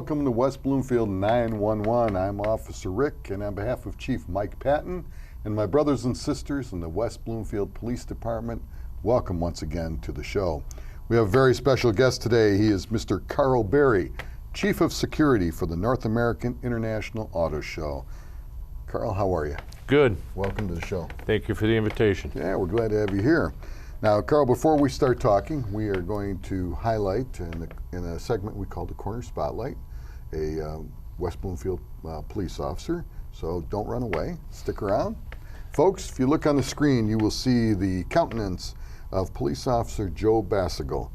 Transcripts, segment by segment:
welcome to West Bloomfield 911. I'm Officer Rick, and on behalf of Chief Mike Patton and my brothers and sisters in the West Bloomfield Police Department, welcome once again to the show. We have a very special guest today. He is Mr. Carl Berry, Chief of Security for the North American International Auto Show. Carl, how are you? Good. Welcome to the show. Thank you for the invitation. Yeah, we're glad to have you here. Now, Carl, before we start talking, we are going to highlight in a segment we call the Corner Spotlight, a West Bloomfield police officer. So don't run away. Stick around. Folks, if you look on the screen, you will see the countenance of Police Officer Joe Bassigal.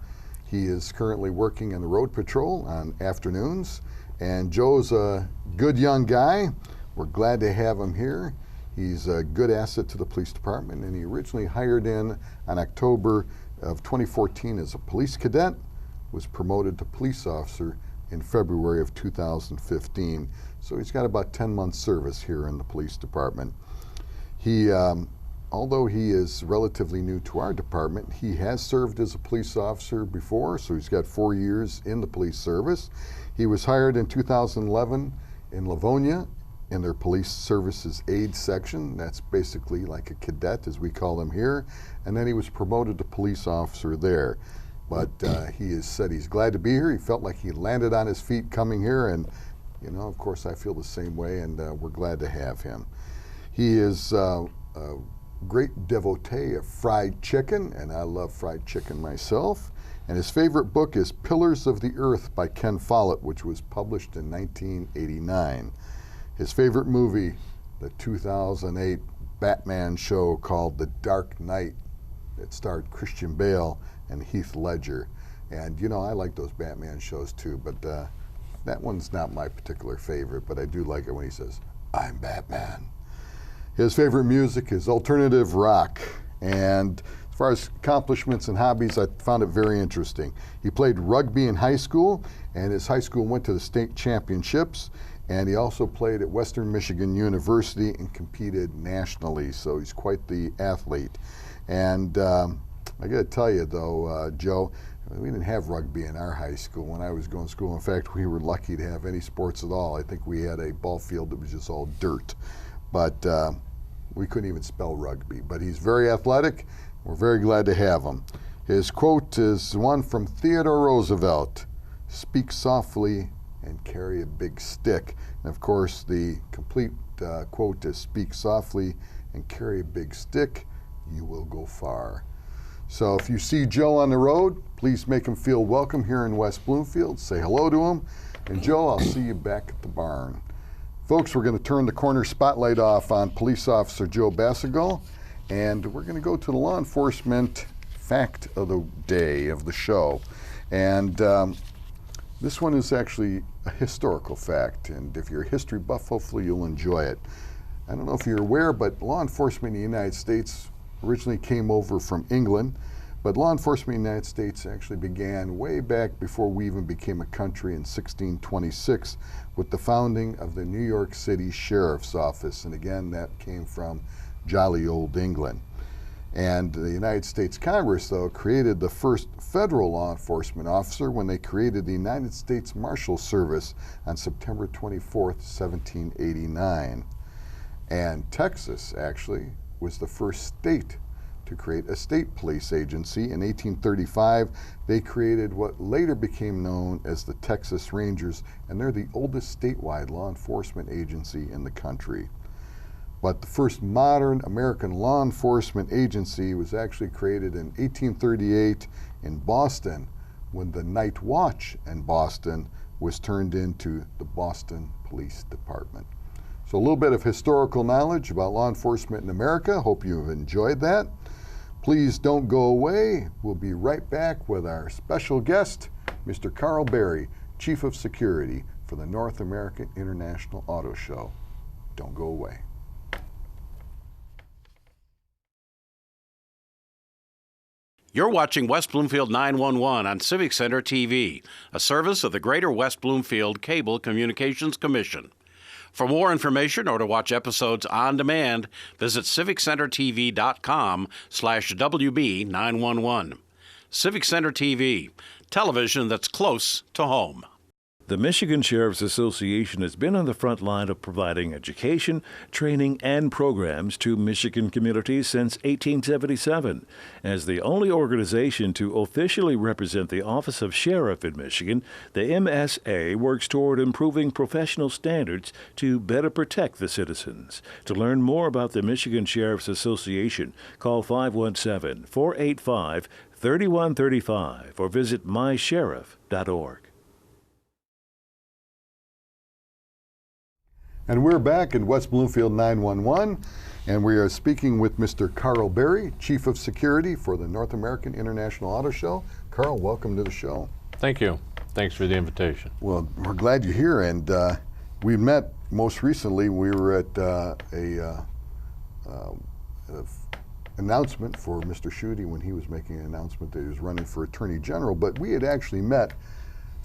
He is currently working in the road patrol on afternoons, and Joe's a good young guy. We're glad to have him here. He's a good asset to the police department, and he originally hired in October of 2014 as a police cadet, was promoted to police officer in February of 2015. So he's got about 10 months service here in the police department. He, although he is relatively new to our department, he has served as a police officer before, so he's got 4 years in the police service. He was hired in 2011 in Livonia in their police services aid section. That's basically like a cadet, as we call them here. And then he was promoted to police officer there. But he has said he's glad to be here. He felt like he landed on his feet coming here, and you know, of course, I feel the same way, and we're glad to have him. He is a great devotee of fried chicken, and I love fried chicken myself. And his favorite book is Pillars of the Earth by Ken Follett, which was published in 1989. His favorite movie, the 2008 Batman show called The Dark Knight. It starred Christian Bale and Heath Ledger. And you know, I like those Batman shows too, but that one's not my particular favorite, but I do like it when he says, "I'm Batman." His favorite music is alternative rock. And as far as accomplishments and hobbies, I found it very interesting. He played rugby in high school, and his high school went to the state championships. And he also played at Western Michigan University and competed nationally, so he's quite the athlete. And I gotta tell you though, Joe, we didn't have rugby in our high school when I was going to school. In fact, we were lucky to have any sports at all. I think we had a ball field that was just all dirt. But we couldn't even spell rugby. But he's very athletic. We're very glad to have him. His quote is one from Theodore Roosevelt: "Speak softly and carry a big stick." And of course, the complete quote is, "Speak softly and carry a big stick, you will go far." So if you see Joe on the road, please make him feel welcome here in West Bloomfield. Say hello to him. And Joe, I'll see you back at the barn. Folks, we're going to turn the corner spotlight off on Police Officer Joe Bassigal, and we're going to go to the law enforcement fact of the day, of the show. And this one is actually a historical fact, and if you're a history buff, hopefully you'll enjoy it. I don't know if you're aware, but law enforcement in the United States originally came over from England, but law enforcement in the United States actually began way back before we even became a country in 1626 with the founding of the New York City Sheriff's Office, and again, that came from jolly old England. And the United States Congress, though, created the first federal law enforcement officer when they created the United States Marshal Service on September 24th, 1789. And Texas, actually, was the first state to create a state police agency. In 1835, they created what later became known as the Texas Rangers, and they're the oldest statewide law enforcement agency in the country. But the first modern American law enforcement agency was actually created in 1838 in Boston, when the Night Watch in Boston was turned into the Boston Police Department. So a little bit of historical knowledge about law enforcement in America. Hope you've enjoyed that. Please don't go away. We'll be right back with our special guest, Mr. Carl Berry, Chief of Security for the North American International Auto Show. Don't go away. You're watching West Bloomfield 911 on Civic Center TV, a service of the Greater West Bloomfield Cable Communications Commission. For more information or to watch episodes on demand, visit civiccentertv.com/WB911. Civic Center TV, television that's close to home. The Michigan Sheriff's Association has been on the front line of providing education, training, and programs to Michigan communities since 1877. As the only organization to officially represent the Office of Sheriff in Michigan, the MSA works toward improving professional standards to better protect the citizens. To learn more about the Michigan Sheriff's Association, call 517-485-3135 or visit mysheriff.org. And we're back in West Bloomfield 911, and we are speaking with Mr. Carl Berry, Chief of Security for the North American International Auto Show. Carl, welcome to the show. Thank you. Thanks for the invitation. Well, we're glad you're here, and we met most recently. We were at a announcement for Mr. Schuette when he was making an announcement that he was running for Attorney General, but we had actually met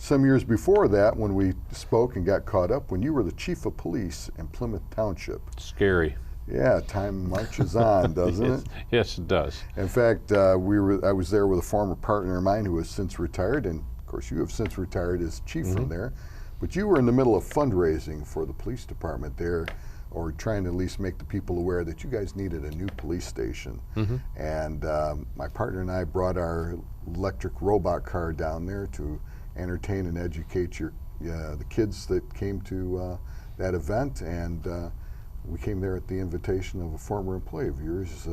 some years before that when we spoke and got caught up when you were the Chief of Police in Plymouth Township. Scary. Yeah, time marches on, doesn't Yes. it? Yes, it does. In fact, I was there with a former partner of mine who has since retired, and of course you have since retired as chief from there, but you were in the middle of fundraising for the police department there, or trying to at least make the people aware that you guys needed a new police station. And my partner and I brought our electric robot car down there to entertain and educate the kids that came to that event, and we came there at the invitation of a former employee of yours,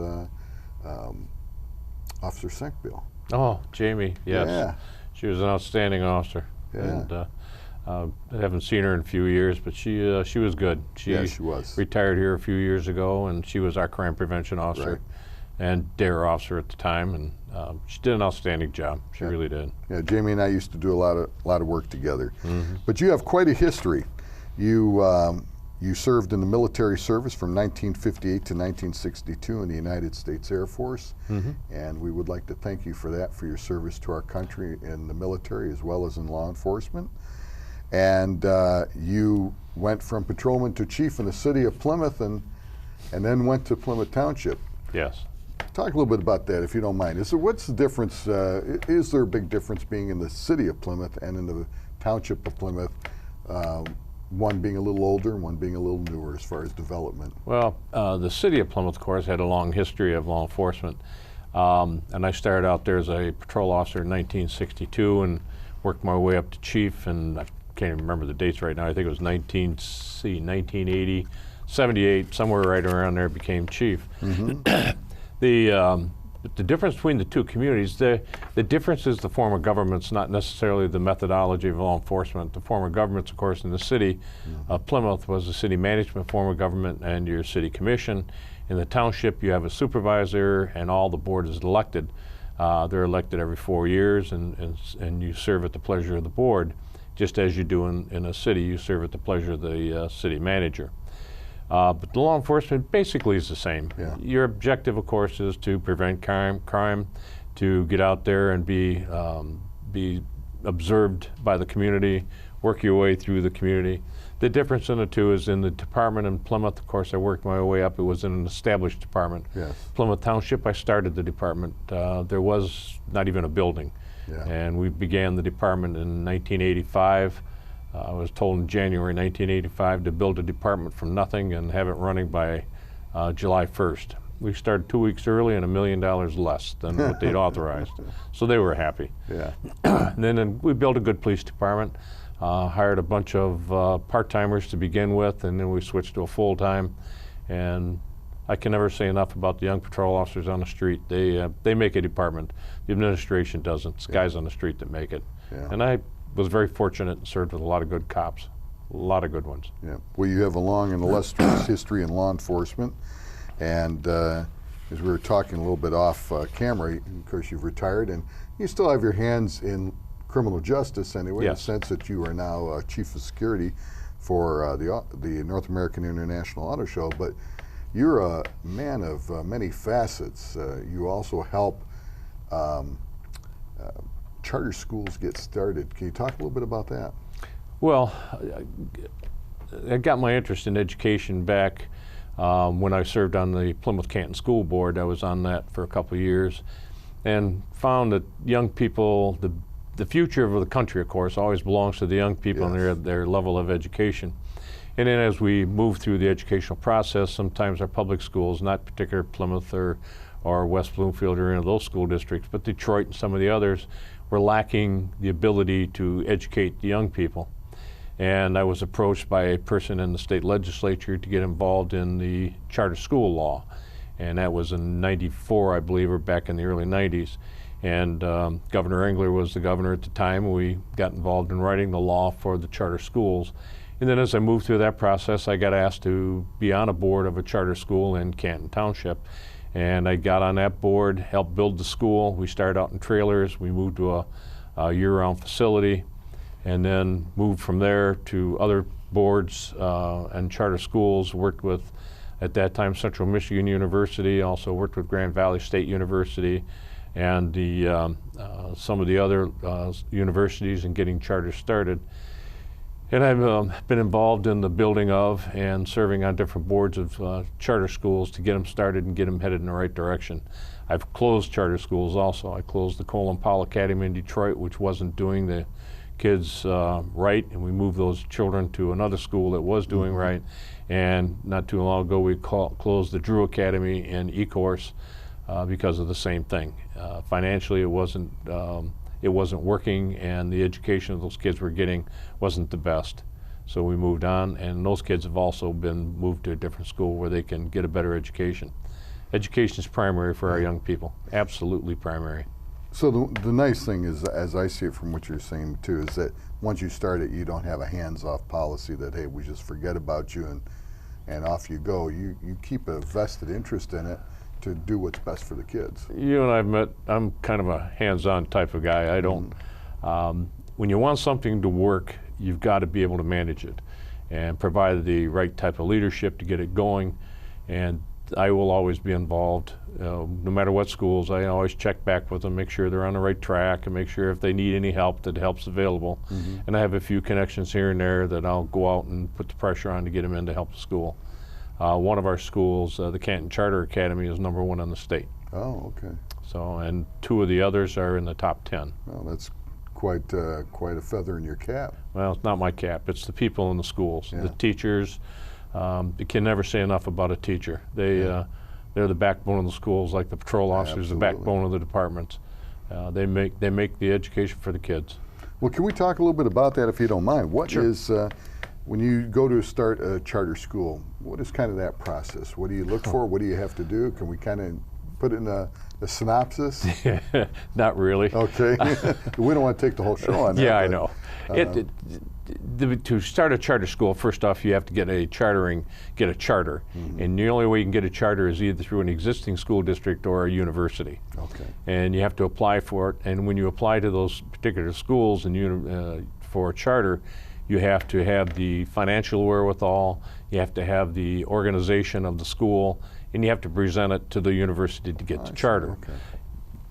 Officer Senkbill. Oh, Jamie, yes. Yeah. She was an outstanding officer. Yeah. And I haven't seen her in a few years, but she was good. Yeah, she was. Retired here a few years ago, and she was our crime prevention officer. Right. And DARE officer at the time, and she did an outstanding job. She really did. Yeah, Jamie and I used to do a lot of work together. But you have quite a history. You served in the military service from 1958 to 1962 in the United States Air Force, and we would like to thank you for that, for your service to our country in the military as well as in law enforcement. And you went from patrolman to chief in the city of Plymouth, and then went to Plymouth Township. Yes. Talk a little bit about that, if you don't mind. What's the difference? Is there a big difference being in the city of Plymouth and in the township of Plymouth? One being a little older, and one being a little newer as far as development. Well, the city of Plymouth, of course, had a long history of law enforcement. And I started out there as a patrol officer in 1962 and worked my way up to chief, and I can't even remember the dates right now. I think it was 1980, 78, somewhere right around there, became chief. The difference between the two communities, the difference is the form of government's not necessarily the methodology of law enforcement. The form of government's, of course, in the city of Plymouth was the city management form of government and your city commission. In the township, you have a supervisor, and all the board is elected. They're elected every 4 years, and you serve at the pleasure of the board. Just as you do in a city, you serve at the pleasure of the city manager. But the law enforcement basically is the same. Yeah. Your objective, of course, is to prevent crime, to get out there and be observed by the community, work your way through the community. The difference in the two is in the department in Plymouth, of course, I worked my way up. It was in an established department. Yes. Plymouth Township, I started the department. There was not even a building. Yeah. And we began the department in 1985. I was told in January 1985 to build a department from nothing and have it running by July 1st. We started 2 weeks early and $1 million less than what they'd authorized. So they were happy. Yeah. And then we built a good police department, hired a bunch of part-timers to begin with, and then we switched to a full-time. And I can never say enough about the young patrol officers on the street. They make a department. The administration doesn't. It's guys on the street that make it. Yeah. And I was very fortunate and served with a lot of good cops, a lot of good ones. Yeah. Well, you have a long and illustrious history in law enforcement, and as we were talking a little bit off camera, of course you've retired, and you still have your hands in criminal justice anyway, in the Yes. sense that you are now chief of security for the North American International Auto Show, but you're a man of many facets. You also help charter schools get started. Can you talk a little bit about that? Well, I got my interest in education back when I served on the Plymouth Canton School Board. I was on that for a couple of years and found that young people, the the future of the country, of course, always belongs to the young people and their level of education. And then as we move through the educational process, sometimes our public schools, not particular Plymouth or West Bloomfield or any of those school districts, but Detroit and some of the others, were lacking the ability to educate the young people. And I was approached by a person in the state legislature to get involved in the charter school law. And that was in '94, I believe, or back in the early '90s. And Governor Engler was the governor at the time. We got involved in writing the law for the charter schools. And then as I moved through that process, I got asked to be on a board of a charter school in Canton Township. And I got on that board, helped build the school. We started out in trailers. We moved to a year-round facility, and then moved from there to other boards and charter schools. Worked with, at that time, Central Michigan University. Also worked with Grand Valley State University and some of the other universities in getting charters started. And I've been involved in the building of and serving on different boards of charter schools to get them started and get them headed in the right direction. I've closed charter schools also. I closed the Colin Powell Academy in Detroit, which wasn't doing the kids right, and we moved those children to another school that was doing right. And not too long ago, we closed the Drew Academy in Ecorse because of the same thing. Financially, it wasn't working, and the education those kids were getting wasn't the best. So we moved on, and those kids have also been moved to a different school where they can get a better education. Education is primary for our young people, absolutely primary. So the nice thing is, as I see it from what you're saying too, is that once you start it, you don't have a hands-off policy that, hey, we just forget about you and off you go. You keep a vested interest in it to do what's best for the kids. You and I've met. I'm kind of a hands-on type of guy. I don't. When you want something to work, you've got to be able to manage it and provide the right type of leadership to get it going. And I will always be involved, no matter what schools. I always check back with them, make sure they're on the right track, and make sure if they need any help, that help's available. And I have a few connections here and there that I'll go out and put the pressure on to get them in to help the school. One of our schools, the Canton Charter Academy, is #1 in the state. Oh, okay. So, and 2 of the others are in the top 10. Well, that's quite a feather in your cap. Well, it's not my cap. It's the people in the schools, Yeah. the teachers. You can never say enough about a teacher. They're the backbone of the schools, like the patrol officers, the backbone of the departments. They make the education for the kids. Well, can we talk a little bit about that, if you don't mind? What is when you go to start a charter school, what is kind of that process? What do you look for? What do you have to do? Can we kind of put it in a synopsis? Not really. Okay. We don't want to take the whole show on that. Yeah, I know. To start a charter school, first off, you have to get a charter. And the only way you can get a charter is either through an existing school district or a university. Okay. And you have to apply for it. And when you apply to those particular schools and for a charter, you have to have the financial wherewithal, you have to have the organization of the school, and you have to present it to the university to get the charter. Okay.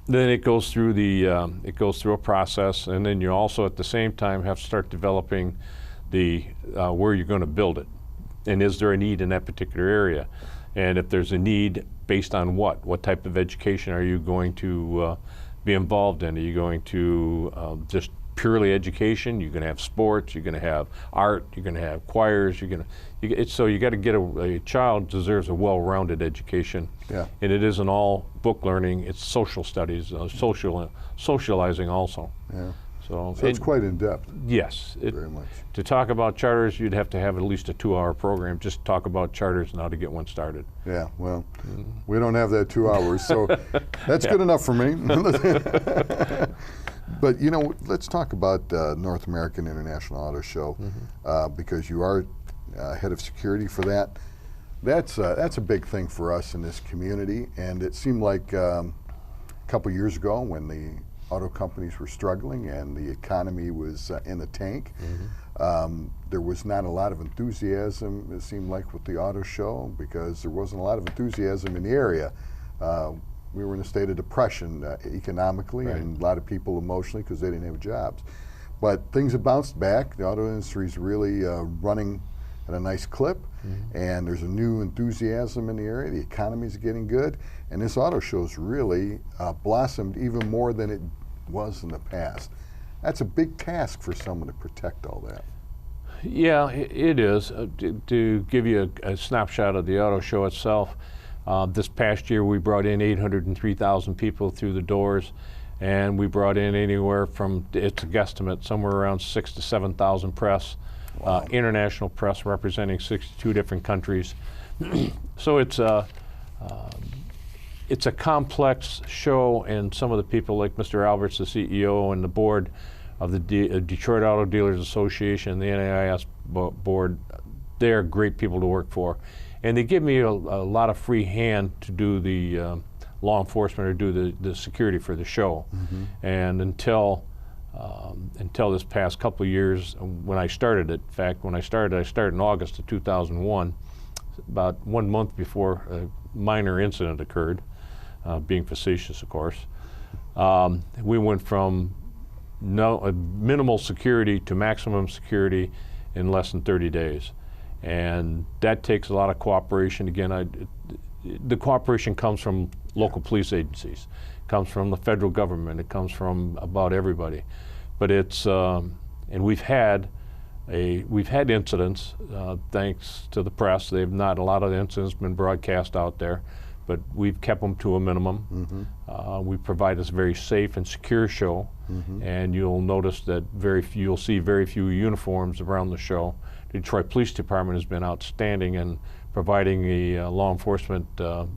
Then it goes through a process, and then you also at the same time have to start developing the where you're going to build it, and is there a need in that particular area, and if there's a need, based on what type of education are you going to be involved in? Are you going to just purely education? You're going to have sports, you're going to have art, you're going to have choirs, so you got to get a child deserves a well-rounded education. Yeah. And it isn't all book learning, it's social studies, socializing also. Yeah. So it's quite in-depth. Yes. Very much. To talk about charters, you'd have to have at least a 2-hour program, just talk about charters and how to get one started. Yeah, well, we don't have that 2 hours, so that's good enough for me. But you know, let's talk about North American International Auto Show, because you are head of security for that. That's a big thing for us in this community, and it seemed like a couple years ago when the auto companies were struggling and the economy was in the tank, there was not a lot of enthusiasm, it seemed like, with the auto show, because there wasn't a lot of enthusiasm in the area. We were in a state of depression economically, and a lot of people emotionally because they didn't have jobs. But things have bounced back. The auto industry is really running at a nice clip, and there's a new enthusiasm in the area. The economy's getting good, and this auto show's really blossomed even more than it was in the past. That's a big task for someone to protect all that. Yeah, it is. To give you a snapshot of the auto show itself, this past year we brought in 803,000 people through the doors, and we brought in anywhere from, it's a guesstimate, somewhere around 6,000 to 7,000 press, international press representing 62 different countries. So it's a complex show, and some of the people like Mr. Alberts, the CEO, and the board of the Detroit Auto Dealers Association, the NAIAS board, they're great people to work for. And they give me a lot of free hand to do the law enforcement or do the security for the show. And until this past couple of years, when I started it, in fact, I started in August of 2001, about 1 month before a minor incident occurred, being facetious, of course. We went from minimal security to maximum security in less than 30 days. And that takes a lot of cooperation. Again, the cooperation comes from local police agencies, comes from the federal government, it comes from about everybody. But it's, and we've had incidents, thanks to the press. A lot of the incidents been broadcast out there, but we've kept them to a minimum. We provide this very safe and secure show, and you'll notice that you'll see very few uniforms around the show. The Detroit Police Department has been outstanding in providing the law enforcement,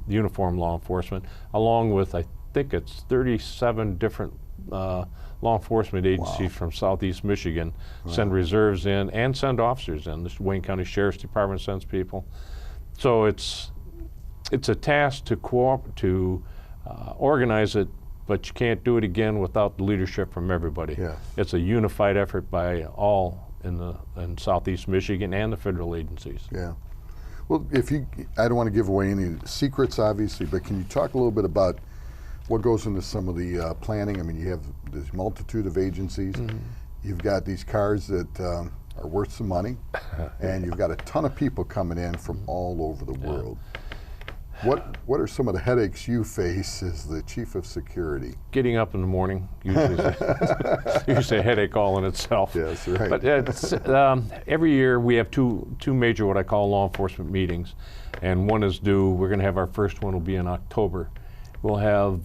uniform law enforcement, along with, I think it's 37 different law enforcement agencies from Southeast Michigan send reserves in and send officers in. The Wayne County Sheriff's Department sends people. So it's a task to organize it, but you can't do it again without the leadership from everybody. Yes. It's a unified effort by all in Southeast Michigan and the federal agencies. Yeah. Well, I don't want to give away any secrets, obviously, but can you talk a little bit about what goes into some of the planning? I mean, you have this multitude of agencies. You've got these cars that are worth some money, and you've got a ton of people coming in from all over the world. What are some of the headaches you face as the chief of security? Getting up in the morning usually is a headache all in itself. Yes, right. But it's, every year we have two major what I call law enforcement meetings, and one is due. We're going to have our first one will be in October. We'll have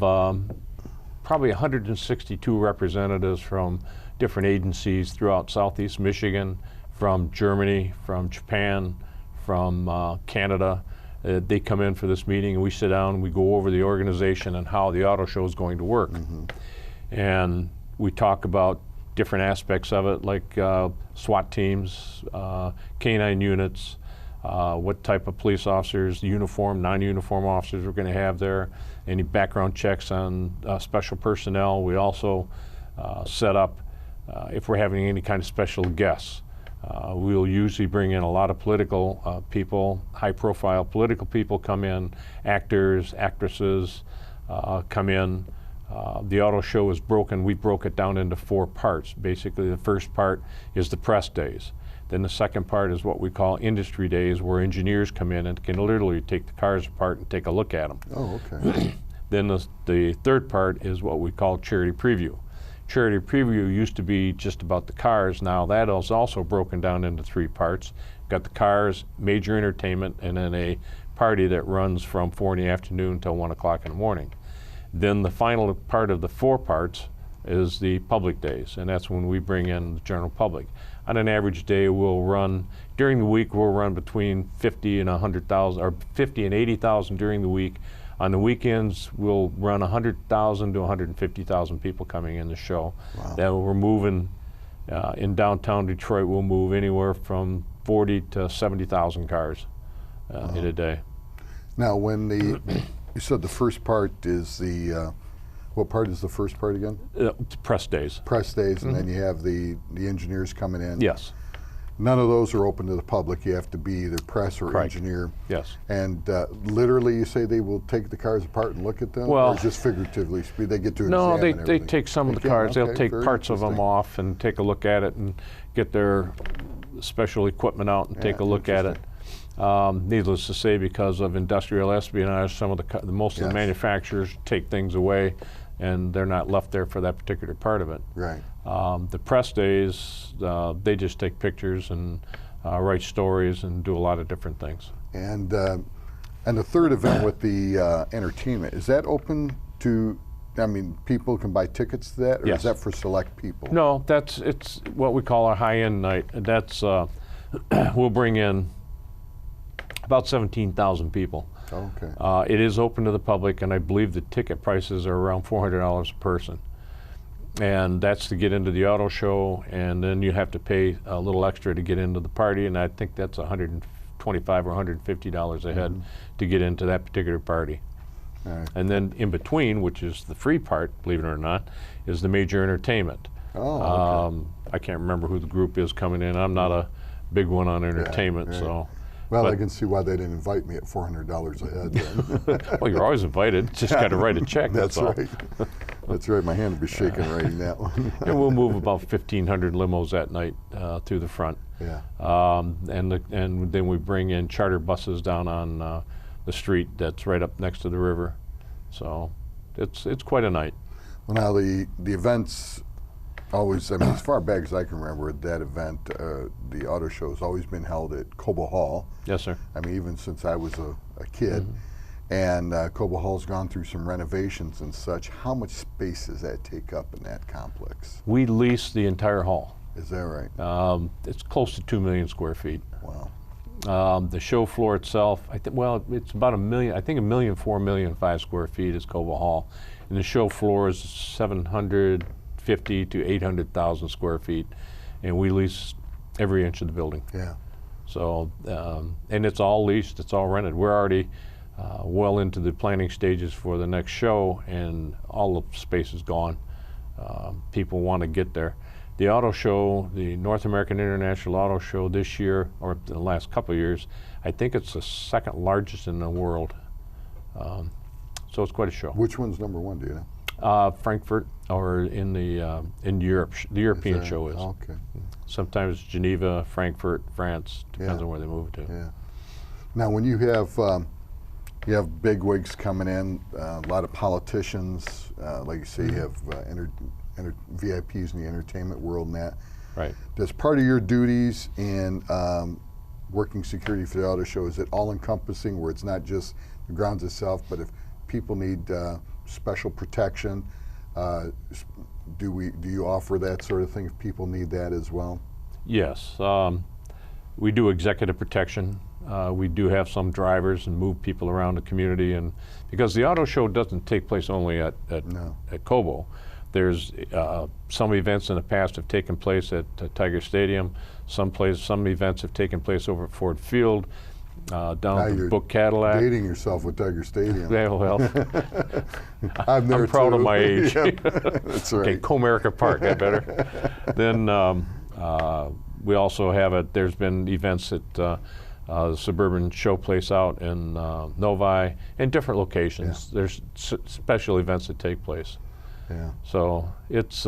probably 162 representatives from different agencies throughout Southeast Michigan, from Germany, from Japan, from Canada. They come in for this meeting, and we sit down and we go over the organization and how the auto show is going to work. And we talk about different aspects of it, like SWAT teams, canine units, what type of police officers, uniform, non-uniform officers we're going to have there, any background checks on special personnel. We also set up, if we're having any kind of special guests, we'll usually bring in a lot of political people, high-profile political people come in, actors, actresses come in. The auto show is broken. We broke it down into 4 parts. Basically, the first part is the press days. Then the second part is what we call industry days, where engineers come in and can literally take the cars apart and take a look at them. Oh, okay. Then the third part is what we call charity preview. Charity preview used to be just about the cars. Now that is also broken down into 3 parts. Got the cars, major entertainment, and then a party that runs from 4 in the afternoon till 1 o'clock in the morning. Then the final part of the 4 parts is the public days, and that's when we bring in the general public. On an average day, we'll run, during the week, we'll run between 50 and 100,000, or 50 and 80,000 during the week. On the weekends, we'll run 100,000 to 150,000 people coming in the show. Wow. That we're moving, in downtown Detroit, we'll move anywhere from 40 to 70,000 cars in a day. Now, when you said the first part is what part is the first part again? Press days. Press days, and then you have the engineers coming in. Yes. None of those are open to the public. You have to be either press or Correct. engineer. Yes. And literally, you say they will take the cars apart and look at them? Well, or just figuratively, they get to no, examine they everything? take some of the can? cars. Okay, They'll take very parts of them interesting. off and take a look at it and get their special equipment out and take a look at it. Needless to say, because of industrial espionage, some of most of the manufacturers take things away and they're not left there for that particular part of it. Right. The press days, they just take pictures and write stories and do a lot of different things. And the third event with the entertainment, is that open to, I mean, people can buy tickets to that, or Yes. is that for select people? No, it's what we call our high-end night. That's we'll bring in about 17,000 people. Okay. It is open to the public, and I believe the ticket prices are around $400 a person. And that's to get into the auto show, and then you have to pay a little extra to get into the party, and I think that's $125 or $150 a head to get into that particular party. All right. And then in between, which is the free part, believe it or not, is the major entertainment. Oh, okay. I can't remember who the group is coming in. I'm not a big one on entertainment, right. so. Well, but- I can see why they didn't invite me at $400 a head then. Well, you're always invited. Just got to write a check. That's all. right. That's right. My hand would be shaking writing that one. And we'll move about 1,500 limos that night through the front. Yeah. And then we bring in charter buses down on the street that's right up next to the river. So it's quite a night. Well, now the events always, I mean, as far back as I can remember, that event, the auto show has always been held at Cobo Hall. Yes, sir. I mean, even since I was a kid. And Cobo Hall's gone through some renovations and such. How much space does that take up in that complex? We lease the entire hall. Is that right? It's close to 2 million square feet. Wow. The show floor itself, well, it's about 1 million, I think 1,000,004, 1,000,005 square feet is Cobo Hall. And the show floor is 750 to 800,000 square feet. And we lease every inch of the building. Yeah. So, and it's all leased, it's all rented. We're already well into the planning stages for the next show, and all the space is gone. People want to get there. The auto show, the North American International Auto Show this year, or the last couple of years, I think it's the second largest in the world. So it's quite a show. Which one's number one, do you know? Frankfurt, or in Europe, the European show is. Okay. Sometimes Geneva, Frankfurt, France, depends Yeah. on where they move to. Yeah. Now, when you have big wigs coming in, a lot of politicians, like you say, you have VIPs in the entertainment world and that. Right. Does part of your duties in working security for the auto show, is it all-encompassing, where it's not just the grounds itself, but if people need special protection, do you offer that sort of thing if people need that as well? Yes. We do executive protection. We do have some drivers and move people around the community, and because the auto show doesn't take place only at Cobo. There's some events in the past have taken place at Tiger Stadium. Some events have taken place over at Ford Field, down Now at you're Book Cadillac. dating yourself with Tiger Stadium. Yeah, well, I'm there proud too. of my age. Yep, that's right. Okay, Comerica Park, I better. Then we also have there's been events at the Suburban Showplace out in Novi, and different locations. Yeah. There's special events that take place. Yeah. So it's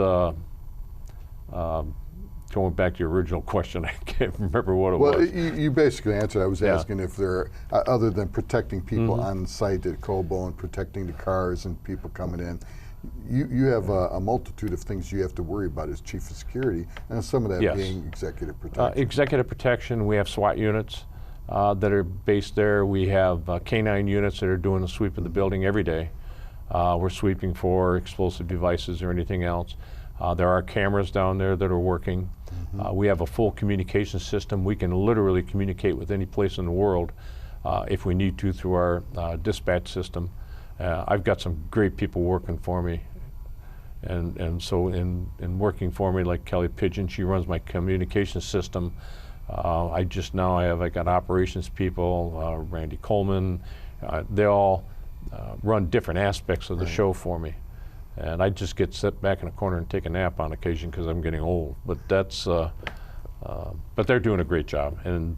going back to your original question. I can't remember what it Well, was. you basically answered. I was Yeah. asking if there, other than protecting people on site at Cobo and protecting the cars and people coming in, you have a multitude of things you have to worry about as chief of security, and some of that Yes. being executive protection. Executive protection, we have SWAT units that are based there. We have K-9 units that are doing the sweep of the building every day. We're sweeping for explosive devices or anything else. There are cameras down there that are working. We have a full communication system. We can literally communicate with any place in the world if we need to through our dispatch system. I've got some great people working for me. And so in working for me, like Kelly Pigeon, she runs my communication system. I got operations people, Randy Coleman. They all run different aspects of the show for me. And I just get set back in a corner and take a nap on occasion because I'm getting old. But but they're doing a great job. And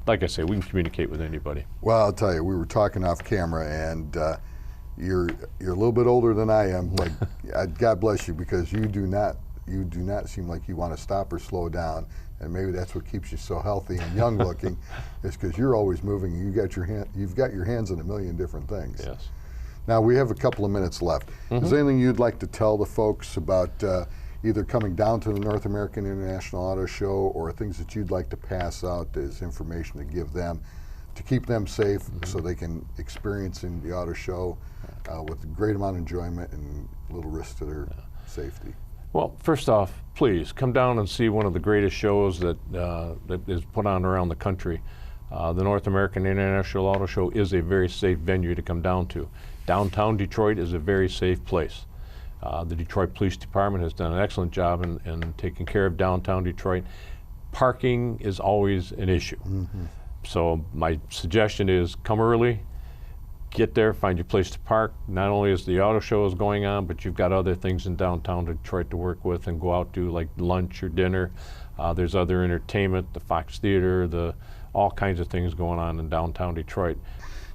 like I say, we can communicate with anybody. Well, I'll tell you, we were talking off camera, and you're a little bit older than I am, but God bless you, because you do not seem like you want to stop or slow down. And maybe that's what keeps you so healthy and young looking, is because you're always moving. You've got your hands in a million different things. Yes. Now, we have a couple of minutes left. Is there anything you'd like to tell the folks about either coming down to the North American International Auto Show, or things that you'd like to pass out as information to give them to keep them safe so they can experience in the auto show with a great amount of enjoyment and little risk to their safety? Well, first off, please come down and see one of the greatest shows that is put on around the country. The North American International Auto Show is a very safe venue to come down to. Downtown Detroit is a very safe place. The Detroit Police Department has done an excellent job in taking care of downtown Detroit. Parking is always an issue. So my suggestion is come early, get there, find your place to park. Not only is the auto show is going on, but you've got other things in downtown Detroit to work with and go out to, like lunch or dinner. There's other entertainment, the Fox Theater, all kinds of things going on in downtown Detroit.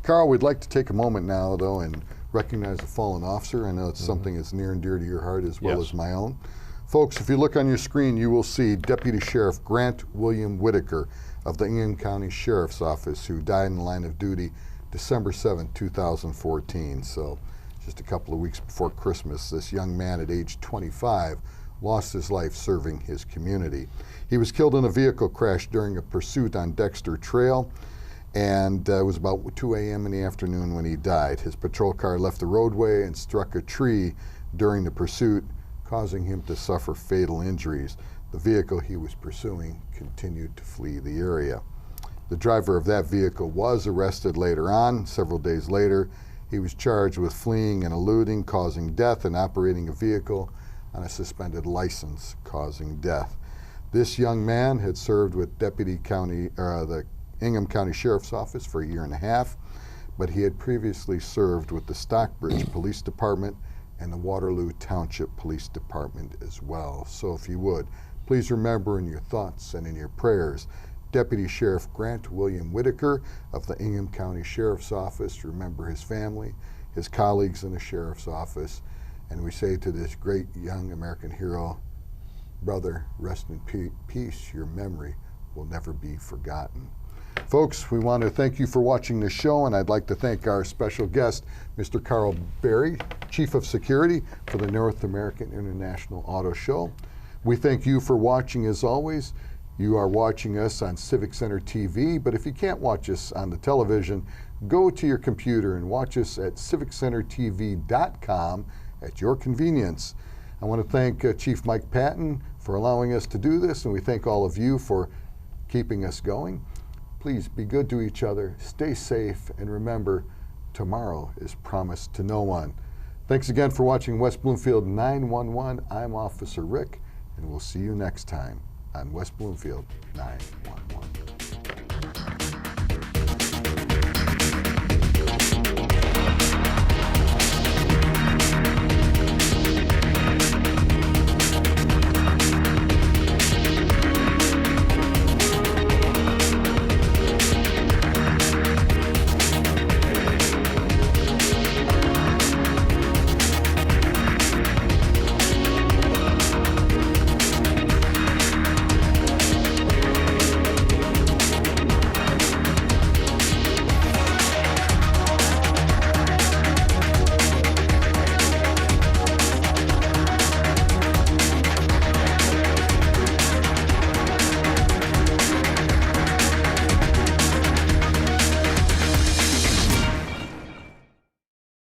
Carl, we'd like to take a moment now, though, and recognize a fallen officer. I know it's something that's near and dear to your heart as well as my own. Folks, if you look on your screen, you will see Deputy Sheriff Grant William Whitaker of the Ingham County Sheriff's Office, who died in the line of duty December 7, 2014. So just a couple of weeks before Christmas, this young man at age 25 lost his life serving his community. He was killed in a vehicle crash during a pursuit on Dexter Trail, and it was about 2 a.m. in the afternoon when he died. His patrol car left the roadway and struck a tree during the pursuit, causing him to suffer fatal injuries. The vehicle he was pursuing continued to flee the area. The driver of that vehicle was arrested later on. Several days later, he was charged with fleeing and eluding, causing death, and operating a vehicle on a suspended license, causing death. This young man had served with the Ingham County Sheriff's Office for 1.5 years, but he had previously served with the Stockbridge Police Department and the Waterloo Township Police Department as well. So if you would, please remember in your thoughts and in your prayers Deputy Sheriff Grant William Whitaker of the Ingham County Sheriff's Office. Remember his family, his colleagues in the Sheriff's Office, and we say to this great young American hero, brother, rest in peace. Your memory will never be forgotten. Folks, we want to thank you for watching this show, and I'd like to thank our special guest, Mr. Carl Berry, Chief of Security for the North American International Auto Show. We thank you for watching as always. You are watching us on Civic Center TV, but if you can't watch us on the television, go to your computer and watch us at civiccentertv.com at your convenience. I want to thank Chief Mike Patton for allowing us to do this, and we thank all of you for keeping us going. Please be good to each other, stay safe, and remember, tomorrow is promised to no one. Thanks again for watching West Bloomfield 911. I'm Officer Rick, and we'll see you next time on West Bloomfield 911.